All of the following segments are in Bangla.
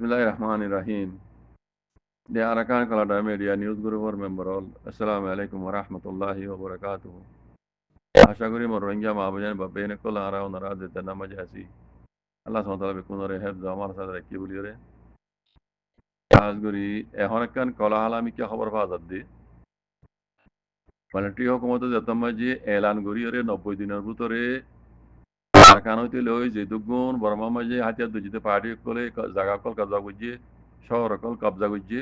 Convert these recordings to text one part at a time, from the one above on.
Bismillahirrahmanirrahim. The Arakan Kalada Media News Guru or member all. Assalamu alaikum wa rahmatullahi wa barakatuh. আশা করি মোর রোহিঙ্গা মা বোনের বা বেনে কল আরা ওনারা যেতে নামাজে আসি আল্লাহ সুবহানাহু বিকুন রে হেফজ আমার সাথে রাখি বলি রে কাজ করি এখন একখান কলাহাল আমি কি খবর পাওয়া যাচ্ছে পার্টি হুকুমত যেতাম যে এলান করি রে 90 দিনের ভিতরে আরাকান হইতে লই যে দুগুণ বর্মা মাঝে হাতিয়ার দুজিতে পার্টি কলে জায়গা কল কবজা করছে শহর কল কবজা করছে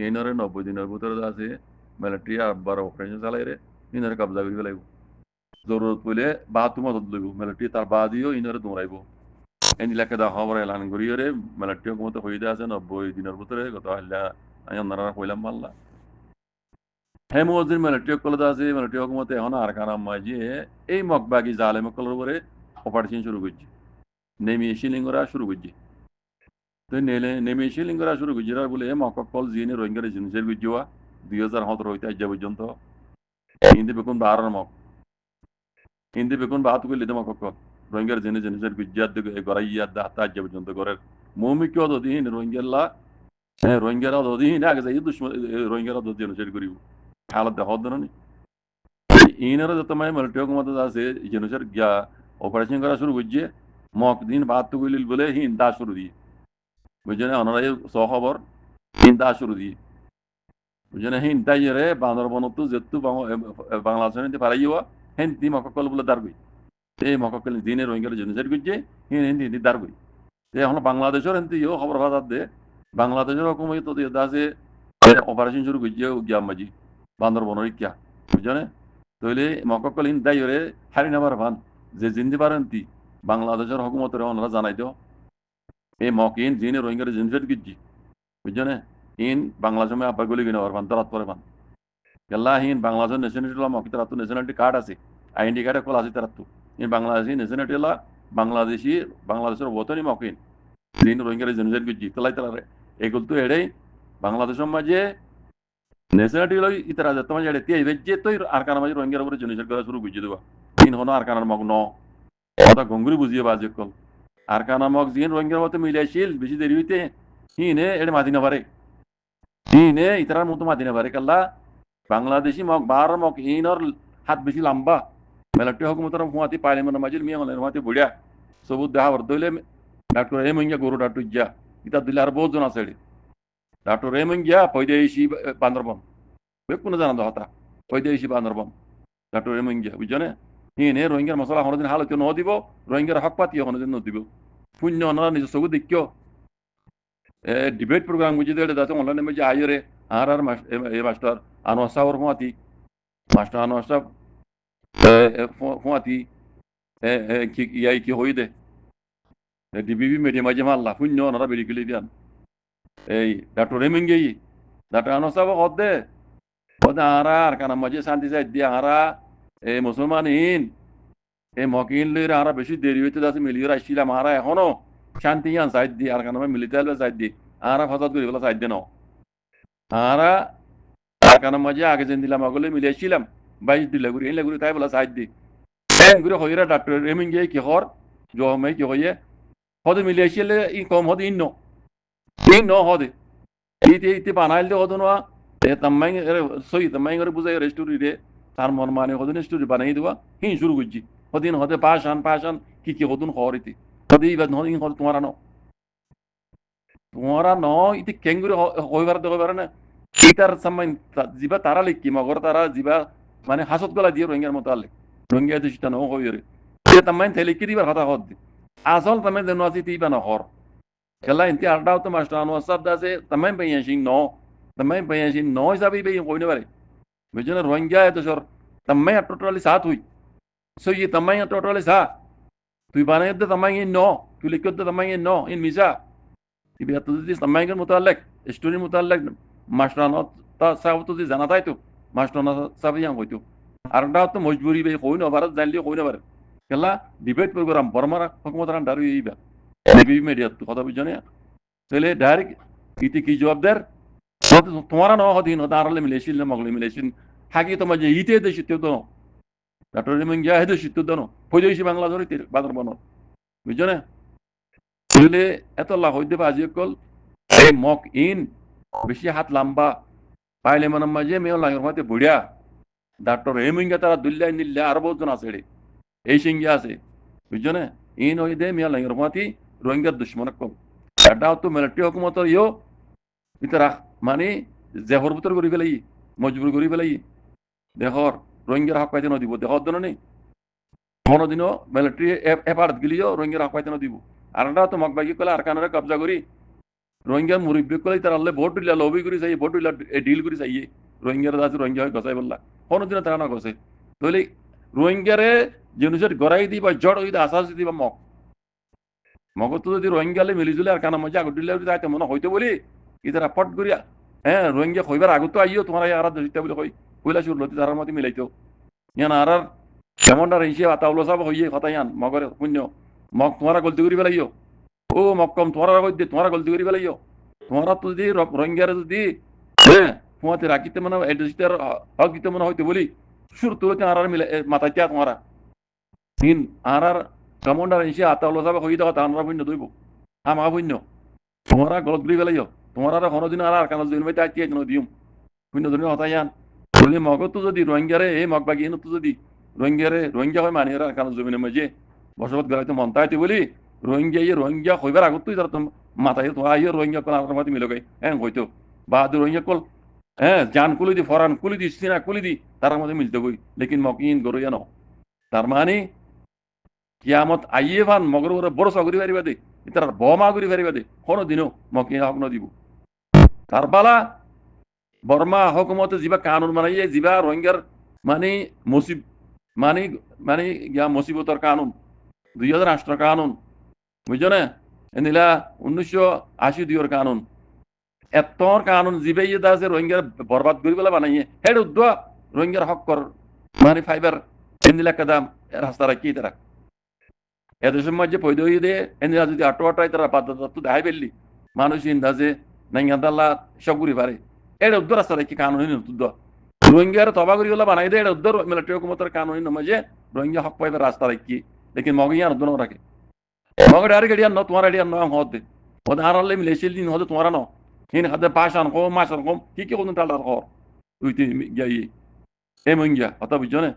ইনরে 90 দিনের ভিতরে আছে মিলিটারি আবার অপারেশন চালাই রে ইনরে কবজা করি ফেলাইব জরুরত পড়লে বাহাত্তর মদত লইব মিলিটারি তার বাদিও ইনরে দৌড়াইব এনি লেখা দা খবর এলান করি রে মিলিটারি হুকুমত হইতে আছে 90 দিনের ভিতরে গত হল্লা আমি আপনারা কইলাম মাল্লা হে মুজির মিলিটারি কল আছে মিলিটারি হুকুমত এখন আরাকান মাঝে এই মকবাগি জালেম কলর উপরে অপারেশন শুরু করছে নেমে শিলিঙ্গরা শুরু করছে তো নেমে শিলিঙ্গরা শুরু করছে বলে মককল জিনে রোহিঙ্গার জিনিসের গুজোয়া 2017 হইতে আজ পর্যন্ত হিন্দি বেকুন বাহার মক হিন্দি বেকুন বাহাত করলে মককল রোহিঙ্গার জিনিসের গুজিয়ার দিকে গড়াইয়ার দাতা আজ পর্যন্ত গড়ের মৌমিক অদিন রোহিঙ্গাল্লা রোহিঙ্গারা অদিন আগে যাই দুশ্মন রোহিঙ্গারা জিনিসের করিব হালত দেখা ধরনি ইনারা যত মানে মিলিটারি হুকুমত আছে জিনিসের গিয়া অপারেশন করা শুরু করছে মক দিন বাহাত করলে বলে হিন্দা শুরু দিয়ে বুঝছেন ওনারাই সহবর হিন্দা শুরু দিয়ে বুঝছেন হিন্দাই রে বান্দরবনত যেহেতু বাংলাদেশের পারাইও হিন্দি মককল বলে দাঁড়বই এই মককল দিনে রোহিঙ্গার জেনোসাইড করছে হিন্দি হিন্দি দাঁড়বই এখন বাংলাদেশের হিন্দি খবর পাওয়া দে বাংলাদেশের হুকুমত আছে অপারেশন শুরু করছে গিয়ামাজি বান্দরবনের ইচ্ছা বুঝছেন তৈলে মককল হিন্দাই রে হারি নাবার ভান যে জিন্দি পারেন বাংলাদেশের হুকুমতের ওনারা জানাই দেও এই মকিন জিনে রোহিঙ্গার জেনোসাইড করছি বুঝছেন ইন বাংলাদেশ মে আব্বা গুলি কিনে পারবান তরাত করে পান গেল্লা হিন বাংলাদেশের ন্যাশনালিটি লা মকি তারাতু ন্যাশনালিটি কার্ড আছে আইডি কার্ডে কল আছে তারাতু ইন বাংলাদেশি ন্যাশনালিটি লা বাংলাদেশের ওতনি মকিন জিন রোহিঙ্গার জেনোসাইড করছি তলাই তারা এগুলো তো এড়েই বাংলাদেশের মাঝে ন্যাশনালিটি লই ইতারা যত মাঝে এড়ে তিয়াই বেজে তো আরকানা মাঝে রোহিঙ্গার উপরে জেনোসাইড করা শুরু করছে দেবা ইন হনো আরকানার মগ ন কথা গঙ্গুরি বুঝিয়ে বাজে কল আরকানা মগ জিন রোহিঙ্গার মতো মিলাইছিল বেশি দেরি হইতে হিনে এড়ে মাতি না পারে হিনে ইতারার মতো মাতি না পারে কাল্লা বাংলাদেশি মগ বার মগ হিনর হাত বেশি লম্বা মিলিটারি হুকুমতের হুয়াতি পার্লামেন্ট মাঝে মিয়া হলেন হুয়াতি বুড়িয়া সবুত দেখা বর দইলে ডাক্তার এমঙ্গিয়া গরু ডাক্তার যা ইতা দিলে আর বহুত জন আছে ডাক্তার এমঙ্গিয়া পয়দেশি বান্দরবন কোনো জানা হতা পয়দেশি বান্দরবন ডাক্তার এমঙ্গিয়া বুঝছনে হিনে রোহিঙ্গার মশলা হনদিন হালত ন দিব রোহিঙ্গার হক পাতি হনদিন ন দিব শূন্য ওনারা নিজের চকু দেখিও ডিবেট প্রোগ্রাম বুঝিয়ে দেয় যাতে অনলাইনে মধ্যে আইরে আর মাস্টার আনোয়ার হুয়াতি মাস্টার আনোয়ার হুয়াতি ইয়াই কি হই দে ডিবিবি মিডিয়াম মাঝে মাল্লা শূন্য ওনারা বেরিয়ে গেলে দিয়ান এই ডাক্তার রেমিঙ্গে ডাক্তার আনোয়ার হদ দে আরা আর কানা মাঝে শান্তি চাই দিয়ে আরা এই মুসলমান ইন এই মকিন লই আরা বেশি দেরি হইতে যাচ্ছে মিলিয়ে আসছিলাম আরা এখনো শান্তি আন সাইড দিয়ে আর কানা মিলিতে আসবে সাইড দিয়ে আরা ফসাদ করি বলে সাইড দিয়ে ন আরা আর কানা মাঝে আগে যেন দিলাম আগলে মিলে আসছিলাম 22 দিলে ঘুরি এলে ঘুরি তাই বলে সাইড দিয়ে ঘুরে হইরা ডাক্তার রেমিঙ্গে কি হর জমে কি হইয়ে হদে মিলে আসলে ই কম হদে ইন ন হদে ইতে বানাইল দে হদো না তাম্মাই সই তাম্মাই করে বুঝাই রেস্টুরি রে তার মন মানে হদিন স্টোরি বানাই দেওয়া হিন শুরু করছি হদিন হদে পাশান কি হদুন হরিতে হদে ইবাদ হদিন হদ তোমারা ন ইতে কেঙ্গুরি হইবার না ইতার সামাই জিবা তারা লিখি মগর তারা জিবা মানে হাসত গলা দিয়ে রোহিঙ্গার মতো আলে রোহিঙ্গা তো সেটা ন হইরে তাম্মাই থেলে কি দিবার কথা হদ আসল তাম্মাই দেন আছে তিবা না হর খেলা ইনতে আড্ডাও তো মাস্টার আনোয়ার সাহেব দাসে তাম্মাই পাইয়াসিং ন তাম্মাই পাইয়াসিং ন হিসাবে বেই কইনে পারে বুঝছেন রোহিঙ্গা তো সর তাম্মাই টোটালি সাত হই সই তাম্মাই টোটালি সা তুই বানাই দে তাম্মাই ন তুই লিখ দে তাম্মাই ন ইন মিসা ইবিয়া তো যদি তাম্মাই এর মুতাল্লাক স্টোরি মুতাল্লাক মাস্টার আনোয়ার সাহেব তো জানা তাই তো মাস্টার আনোয়ার সাহেব ইয়াং হইতো আরডাও তো মজবুরি বে কই না ভারত জানলি কই না পারে খেলা ডিবেট প্রোগ্রাম বর্মারা হুকুমতরান দারু ইবা ডিবি মিডিয়া তো কথা বুঝছনে তাহলে ডাইরেক্ট ইতি কি জবাবদার তোমারা ন হদিন দাঁড়ালে মিলেছিল মগলে মিলেছিল হাকি তোমার যে ইতে দেশ তো ডাক্তার রেমিঙ্গিয়া হেদে শীত দানো ফৈদেশি বাংলা ধরে বাদর বন বুঝছো না তাহলে এত লাভ হইতে পারে আজি কল এই মক ইন বেশি হাত লম্বা পাইলে মানে মাঝে মেয়ে লাঙের মাঝে বুড়িয়া ডাক্তার হেমিঙ্গা তারা দুল্লা নিল্লা আরো বহুজন আছে এই সিঙ্গি আছে বুঝছো না ইন ওই দে মিয়া লাঙের মাতি রোহিঙ্গার দুশ্মন কম এটাও তো মিলিটারি হুকুমতর ইও ইতারা মানে জেহর ভিতর করি ফেলাই মজবুর করি ফেলাই দেখর রোহিঙ্গার হক পাইতে নদিব দেখর দিন নেই কোনোদিনও মিলিটারি এপারত গেলিও রোহিঙ্গার হক পাইতে নদিব আর এটাও তো মকবাগি কলে আর কানারে কবজা করি রোহিঙ্গার মুরব্বী কলে তার আল্লাহ ভোট দিলা লবি করি চাই ভোট দিলা ডিল করি চাইয়ে রোহিঙ্গার আছে রোহিঙ্গা হয়ে গসাই বললা কোনোদিনও তারা না গসে তাহলে রোহিঙ্গারে জিনিসের গড়াই দিবা জড় হইতে আশ্বাস দিবা মগত যদি রোহিঙ্গালে মিলিজুলে আর কানা মজা আগত দিলে যাইতে মনে হইতে বলি ইতারা পট করিয়া হ্যাঁ রোহিঙ্গা হইবার আগত আইও তোমার আর দিতে বলে কই কইলা সুর লতি তারার মধ্যে মিলাইতো ইয়ান আর কেমনটা রইছে আতাউল সাহেব হইয়ে কথা ইয়ান মগরে পুণ্য মগ তোমারা গলতি করি ফেলাইও ও মক্কম তোমারা কই তোমারা গলতি করি ফেলাইও তোমারা তো যদি রোহিঙ্গার যদি হ্যাঁ তোমাতে রাখিতে মনে এডিস্টার হক দিতে মনে হইতে বলি সুর তুলতে আর মিলে মাথায় তোমারা তিন আর কমান্ডার এসে আতাউল সাহেব হই দাও তারা পুণ্য দইব আমা পুণ্য তোমারা গলত করি ফেলাইও তোমারা কোনোদিন আর কানা দিন ভাই তাই দিম পুণ্য ধরে হতাই আন বলি মগতো যদি রোহিঙ্গারে এই মগবাগি তো যদি রোহিঙ্গা হয় মানি আর কানা জমিনের মাঝে বসবাস গলাইতে মন তাইতে বলি রোহিঙ্গা হইবার আগত তুই তার মাথায় তো আইও রোহিঙ্গা কোন আর মাঝে মিলে গাই হ্যাঁ হইতো বা রোহিঙ্গা কল হ্যাঁ জান কুলি দি ফরান কুলি দি সিনা কুলি দি তার মধ্যে মিলতে গই লেকিন মকিন গরইয়া ন তার মানে কিয়ামত আইয়ে ভান মগর ওরা বড় চাকরি পারিবা দে তার বমা করি পারিবা দে কোনো দিনও মকিন হক নদিব তার বালা বর্মা হকুমতে যা কানুন বানাইয়ে যা রোহিঙ্গার মানে মুসিব মানে মানে গিয়া মুসিবতর কানুন 2008 কানুন বুঝছো না এনিলা 1982 কানুন এতর কানুন জিবে ইয়ে আছে রোহিঙ্গার বরবাদ করি বলে বানাইয়ে হেড উদ্দ রোহিঙ্গার হক কর মানে ফাইবার এনিলা কাদাম রাস্তা রাখি তারা এদেশের মাঝে পয়দা হয়ে দিয়ে এনিলা যদি আটোয়াটাই তারা পাদ্দাত্ত দেখাই ফেললি মানুষ ইন্দাজে নাইঙ্গাদাল্লা সব ঘুরি পারে এটা উদ্দর রাস্তা রাখি কানুন উদ্দ রোহিঙ্গার তবা করি বলে বানাই দেয় এটা উদ্দর মিলিটারি হুকুমতের কানুন নমাজে রোহিঙ্গা হক পাইবে রাস্তা রাখি লেকিন মগিয়ান উদ্দ রাখে মগে ডাইরেক্ট এডিয়ান ন তোমার এডিয়ান ন হতে ওদের আর আল্লাহ মিলেছিল দিন হতে তোমার ন হিন হাতে পাশান কম মাসান কম কি কোন টালটার কর তুই গিয়ে এই মঙ্গিয়া কথা বুঝছো না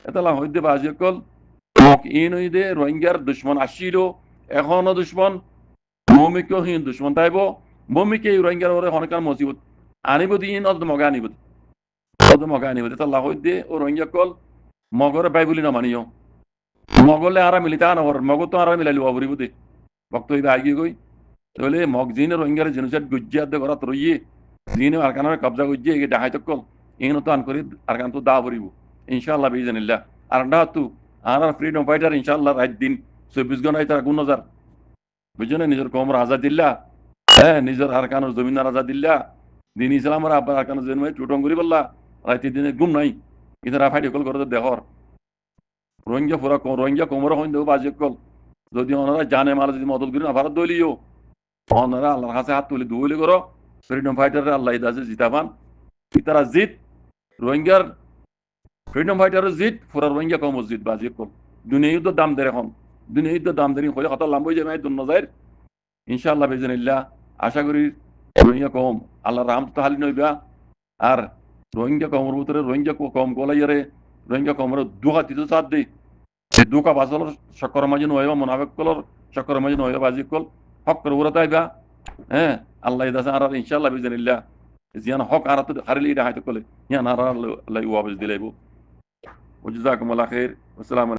এতলা হইতে বাজি কল মক ইন হইদে রোহিঙ্গার দুশ্মন আসছিল এখনো দুশ্মন মমিকেও হিন দুশ্মন তাইব মমিকে রোহিঙ্গার ওরে হনকার মসিবত আনিব দিন অত মগা আনিব মগা আনিব এতলা হইতে ও রোহিঙ্গা কল মগরে বাই বলি না মানিও মগলে আর মিলিতা নহর মগ তো আর মিলাইলি বাবরিব দে ভক্ত হইবে আগিয়ে গই তাহলে মগ জিনে রোহিঙ্গার জেনোসাইড গুজ্জিয়া দে ঘরত রইয়ে জিনে আরকানের কবজা গুজ্জিয়ে এগে ডাহাই তকল এন তো আন করি আরকান তো দা বরিব ইনশাআল্লাহ বিইজনিল্লাহ আর না তু আর ফ্রিডম ফাইটার ইনশাআল্লাহ রাত দিন 24 ঘন্টায় তারা গুণ নজর বুঝছো না নিজের কমর আজাদিল্লা হ্যাঁ নিজের আরকানের জমিনার আজাদিল্লা দিন ইসলামের আব্বার আরকানের জন্মে টুটং করি বললা রাতে দিনে ঘুম নাই ইতারা ফাইট কল করে দেখর রোহিঙ্গা পুরা রোহিঙ্গা কোমর হইন দেব বাজে কল যদি ওনারা জানে মাল যদি মদত করি না ভারত দলিও ওনারা আল্লাহর কাছে হাত তুলে দুলি করো ফ্রিডম ফাইটার আল্লাহ ইদাসে জিতাবান ইতারা জিত রোহিঙ্গার ফ্রিডম ফাইটার জিত পুরা রোহিঙ্গা কম জিত বাজে কল দুনিয়া যুদ্ধ দাম দেয় এখন দুনিয়া যুদ্ধ দাম দেরি হয়ে কত লাম্ব হয়ে যাবে দুন নজাইর ইনশাআল্লাহ বিজনিল্লাহ আশা করি রোহিঙ্গা কম আল্লাহ রাম তো হালি নইবা আর রোহিঙ্গা কমর ভিতরে রোহিঙ্গা কম গলাইয়ারে রোহিঙ্গা কমর দুহা দিতে চাপ দেই সেই দুকা বাসল চক্কর মাঝে নইবা মোনাফেক কলর চক্কর মাঝে নইবা বাজি কল হক করে উড়াতে আইবা হ্যাঁ আল্লাহ ইদাসে আর ইনশাআল্লাহ বিজনিল্লাহ জিয়ান হক আর তো হারিলি এটা হাইতে কলে ইয়ান আর আল্লাহ ওয়াবজ দিলাইবো ওয়া জাযাকুমুল্লাহ খাইর আসসালামু